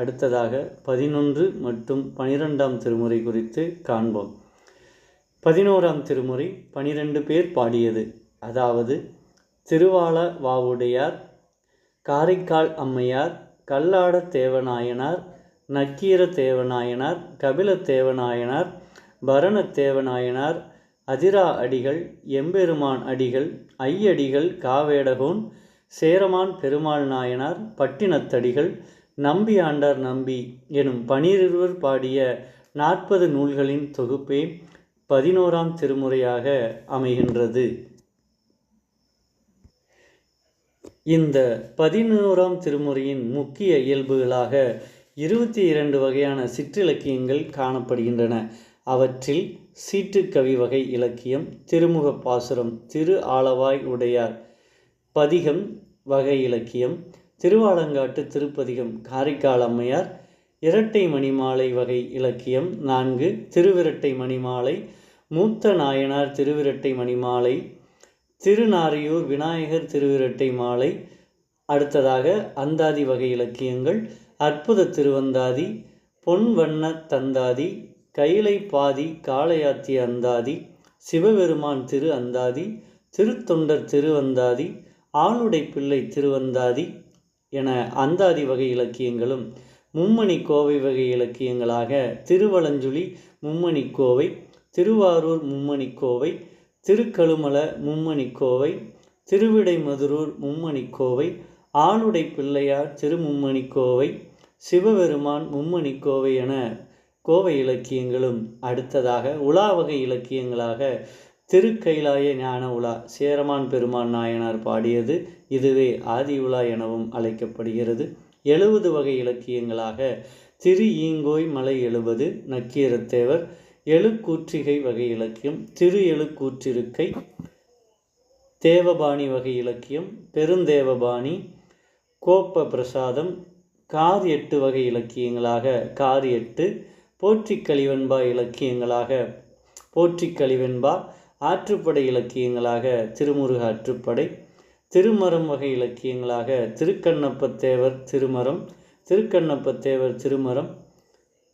அடுத்ததாக 11 மற்றும் 12ஆம் திருமுறை குறித்து காண்போம். 11ஆம் திருமுறை 12 பேர் பாடியது. அதாவது திருவாள வாவுடையார், காரைக்கால் அம்மையார், கல்லாட தேவநாயனார், நக்கீர தேவநாயனார், கபில தேவநாயனார், பரண தேவநாயனார், அதிரா அடிகள், எம்பெருமான் அடிகள், ஐயடிகள், காவேடகோன், சேரமான் பெருமாள் நாயனார், பட்டினத்தடிகள், நம்பி ஆண்டார் நம்பி எனும் 12 பாடிய 40 நூல்களின் தொகுப்பே 11ஆம் திருமுறையாக அமைகின்றது. இந்த 11ஆம் திருமுறையின் முக்கிய இயல்புகளாக 22 வகையான சிற்றிலக்கியங்கள் காணப்படுகின்றன. அவற்றில் சீற்றுக்கவி வகை இலக்கியம், திருமுக பாசுரம், திரு ஆலவாய் உடையார் பதிகம் வகை இலக்கியம், திருவாலங்காட்டு திருப்பதிகம், காரைக்கால் அம்மையார், இரட்டை மணிமாலை வகை இலக்கியம் 4, திருவிரட்டை மணிமாலை, மூத்த நாயனார் திருவிரட்டை மணிமாலை, திருநாரையூர் விநாயகர் திருவிரட்டை மாலை. அடுத்ததாக அந்தாதி வகை இலக்கியங்கள், அற்புத திருவந்தாதி, பொன் வண்ண தந்தாதி, கைலை பாதி காளையாத்திய அந்தாதி, சிவபெருமான் திரு அந்தாதி, திருத்தொண்டர் திருவந்தாதி, ஆளுடை பிள்ளை திருவந்தாதி என அந்தாதி வகை இலக்கியங்களும், மும்மணி கோவை வகை இலக்கியங்களாக திருவலஞ்சுழி மும்மணி கோவை, திருவாரூர் மும்மணி கோவை, திருக்கழுமல மும்மணி கோவை, திருவிடைமதுரூர் மும்மணி கோவை, ஆளுடை பிள்ளையார் திருமும்மணி கோவை, சிவபெருமான் மும்மணி கோவை என கோவை இலக்கியங்களும். அடுத்ததாக உலா வகை இலக்கியங்களாக திருக்கைலாய ஞான உலா, சேரமான் பெருமான் நாயனார் பாடியது. இதுவே ஆதி உலா எனவும் அழைக்கப்படுகிறது. 70 வகை இலக்கியங்களாக திரு ஈங்கோய் மலை 70, நக்கீரத்தேவர், எழுக்கூற்றிகை வகை இலக்கியம், திரு எழுக்கூற்றிருக்கை, தேவபாணி வகை இலக்கியம், பெருந்தேவபாணி, கோப்ப பிரசாதம், கார் 8 வகை இலக்கியங்களாக கார் 8, போற்றிக்கலிவெண்பா இலக்கியங்களாக போற்றிக்கலிவெண்பா, ஆற்றுப்படை இலக்கியங்களாக திருமுருக ஆற்றுப்படை, திருமரம் வகை இலக்கியங்களாக திருக்கண்ணப்பத்தேவர் திருமரம், திருக்கண்ணப்பத்தேவர் திருமரம்,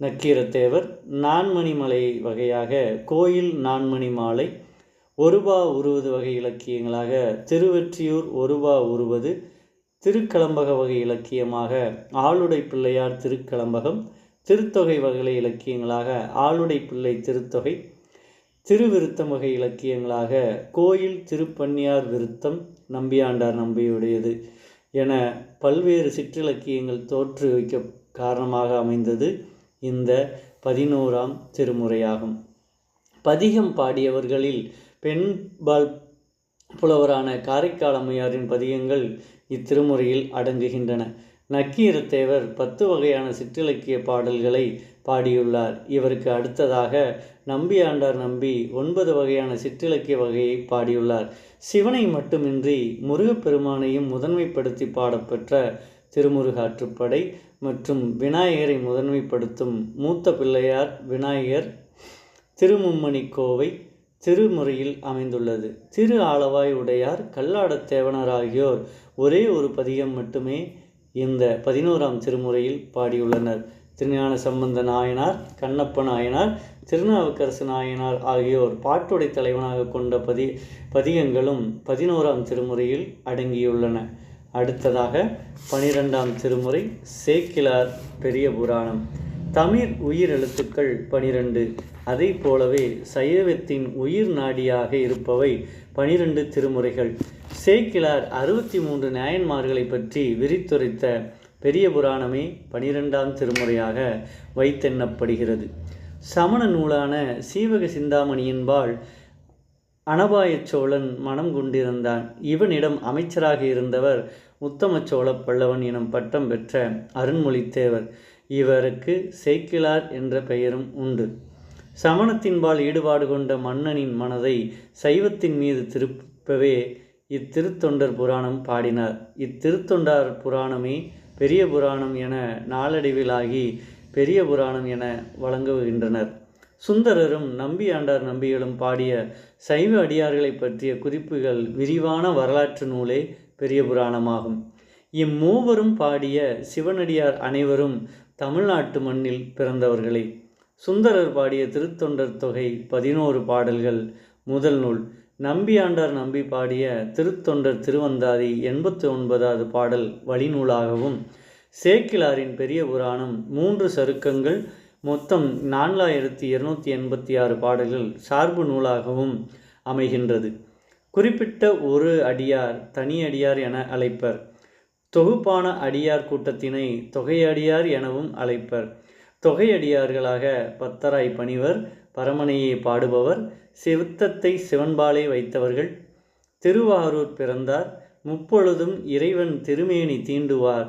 நக்கீரத்தேவர், நான்மணிமலை வகையாக கோயில் நான்மணி மாலை, ஒருபா உருவது வகை இலக்கியங்களாக திருவெற்றியூர் ஒருபா உருவது, திருக்கலம்பக வகை இலக்கியமாக ஆளுடை பிள்ளையார் திருக்கலம்பகம், திருத்தொகை வகை இலக்கியங்களாக ஆளுடை பிள்ளை திருத்தொகை, திருவிருத்தம் வகை இலக்கியங்களாக கோயில் திருப்பன்னியார் விருத்தம், நம்பியாண்டார் நம்பியுடையது என பல்வேறு சிற்றிலக்கியங்கள் தோற்று வைக்க காரணமாக அமைந்தது இந்த 11ஆம் திருமுறையாகும். பதிகம் பாடியவர்களில் பெண்பால் புலவரான காரைக்கால் அம்மையாரின் பதிகங்கள் இத்திருமுறையில் அடங்குகின்றன. நக்கீரத்தேவர் 10 வகையான சிற்றிலக்கிய பாடல்களை பாடியுள்ளார். இவருக்கு அடுத்ததாக நம்பியாண்டார் நம்பி 9 வகையான சிற்றிலக்கிய வகையை பாடியுள்ளார். சிவனை மட்டுமின்றி முருகப்பெருமானையும் முதன்மைப்படுத்தி பாடப்பெற்ற திருமுருகாற்றுப்படை மற்றும் விநாயகரை முதன்மைப்படுத்தும் மூத்த பிள்ளையார் விநாயகர் திருமும்மணி கோவை திருமுறையில் அமைந்துள்ளது. திரு ஆலவாய் உடையார், கல்லாடத் தேவனார் ஆகியோர் ஒரே ஒரு பதிகம் மட்டுமே இந்த 11ஆம் திருமுறையில் பாடியுள்ளனர். திருஞான சம்பந்த நாயனார், கண்ணப்ப நாயனார், திருநாவுக்கரசு நாயனார் ஆகியோர் பாட்டுடை தலைவனாக கொண்ட பதிகங்களும் 11ஆம் திருமுறையில் அடங்கியுள்ளன. அடுத்ததாக 12ஆம் திருமுறை சேக்கிழார் பெரிய புராணம். தமிழ் உயிர் எழுத்துக்கள் 12. அதை போலவே சைவத்தின் உயிர் நாடியாக இருப்பவை 12 திருமுறைகள். சேக்கிழார் 63 நாயன்மார்களை பற்றி விரித்துரைத்த பெரிய புராணமே 12ஆம் திருமுறையாக வைத்தெண்ணப்படுகிறது. சமண நூலான சீவக சிந்தாமணியின்பால் அனபாய சோழன் மனம் கொண்டிருந்தான். இவனிடம் அமைச்சராக இருந்தவர் உத்தம சோழ பல்லவன் எனும் பட்டம் பெற்ற அருண்மொழித்தேவர். இவருக்கு சேக்கிழார் என்ற பெயரும் உண்டு. சமணத்தின்பால் ஈடுபாடு கொண்ட மன்னனின் மனதை சைவத்தின் மீது திருப்பவே இத்திருத்தொண்டர் புராணம் பாடினார். இத்திருத்தொண்டர் புராணமே பெரிய புராணம் என நாளடைவிலாகி பெரிய புராணம் என வழங்குகின்றனர். சுந்தரரும் நம்பியாண்டார் நம்பிகளும் பாடிய சைவ அடியார்களை பற்றிய குறிப்புகள் விரிவான வரலாற்று நூலே பெரிய புராணமாகும். இம்மூவரும் பாடிய சிவனடியார் அனைவரும் தமிழ்நாட்டு மண்ணில் பிறந்தவர்களே. சுந்தரர் பாடிய திருத்தொண்டர் தொகை 11 பாடல்கள் முதல் நூல். நம்பியாண்டார் நம்பி பாடிய திருத்தொண்டர் திருவந்தாதி 89வது பாடல் வழிநூலாகவும், சேக்கிழாரின் பெரிய புராணம் 3 சருக்கங்கள் மொத்தம் 4286 பாடல்கள் சார்பு நூலாகவும் அமைகின்றது. குறிப்பிட்ட ஒரு அடியார் தனியடியார் என அழைப்பர். தொகுப்பான அடியார் கூட்டத்தினை தொகையடியார் எனவும் அழைப்பர். தொகையடியார்களாக பத்தராய் பணிவர், பரமனையை பாடுபவர், சித்தத்தை சிவன்பாலே வைத்தவர்கள், திருவாரூர் பிறந்தார், முப்பொழுதும் இறைவன் திருமேனி தீண்டுவார்,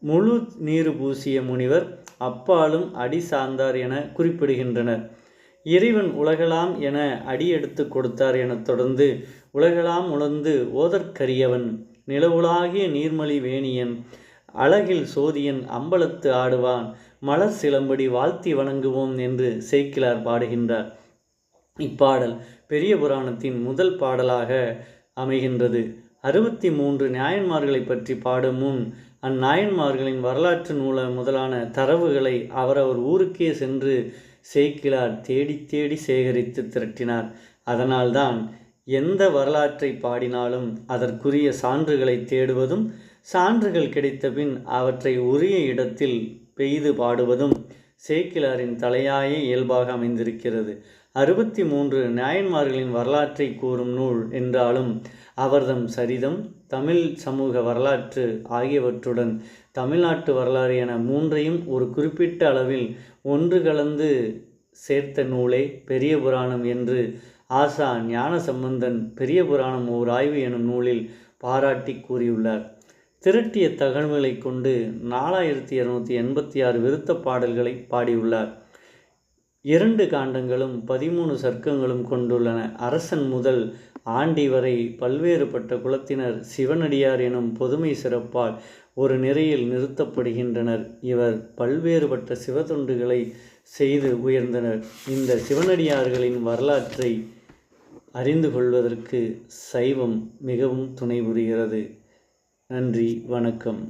முழு நீரு பூசிய முனிவர், அப்பாலும் அடி சார்ந்தார் என குறிப்பிடுகின்றனர். இறைவன் உலகலாம் என அடி எடுத்து கொடுத்தார் என தொடர்ந்து, உலகலாம் உணர்ந்து ஓதற்கரியவன், நிலவுலாகிய நீர்மலி வேணியன், அழகில் சோதியன், அம்பலத்து ஆடுவான், மலர் சிலம்படி வாழ்த்தி வணங்குவோம் என்று சேக்கிழார் பாடுகின்றார். இப்பாடல் பெரிய புராணத்தின் முதல் பாடலாக அமைகின்றது. 63 நாயன்மார்களை பற்றி பாடும் முன் அந்நாயன்மார்களின் வரலாற்று நூல முதலான தரவுகளை அவரவர் ஊருக்கே சென்று சேக்கிழார் தேடி தேடி சேகரித்து திரட்டினார். அதனால்தான் எந்த வரலாற்றை பாடினாலும் அதற்குரிய சான்றுகளை தேடுவதும், சான்றுகள் கிடைத்த பின் அவற்றை உரிய இடத்தில் பெய்து பாடுவதும் சேக்கிழாரின் தலையாய இயல்பாக அமைந்திருக்கிறது. 63 நாயன்மார்களின் வரலாற்றை கூறும் நூல் என்றாலும் அவர்தம் சரிதம், தமிழ் சமூக வரலாற்று ஆகியவற்றுடன் தமிழ்நாட்டு வரலாறு என மூன்றையும் ஒரு குறிப்பிட்ட அளவில் ஒன்று கலந்து சேர்த்த நூலே பெரிய புராணம் என்று ஆசா ஞானசம்பந்தன் பெரிய புராணம் ஓர் ஆய்வு எனும் நூலில் பாராட்டி கூறியுள்ளார். திரட்டிய தகவல்களை கொண்டு 4286 விருத்த பாடல்களை பாடியுள்ளார். 2 காண்டங்களும் 13 சர்க்கங்களும் கொண்டுள்ளன. அரசன் முதல் ஆண்டி வரை பல்வேறுபட்ட குலத்தினர் சிவனடியார் எனும் பொதுமை சிறப்பால் ஒரு நிறையில் நிறுத்தப்படுகின்றனர். இவர் பல்வேறுபட்ட சிவத்தொண்டுகளை செய்து உயர்ந்தனர். இந்த சிவனடியார்களின் வரலாற்றை அறிந்து கொள்வதற்கு சைவம் மிகவும் துணை புரிகிறது. நன்றி, வணக்கம்.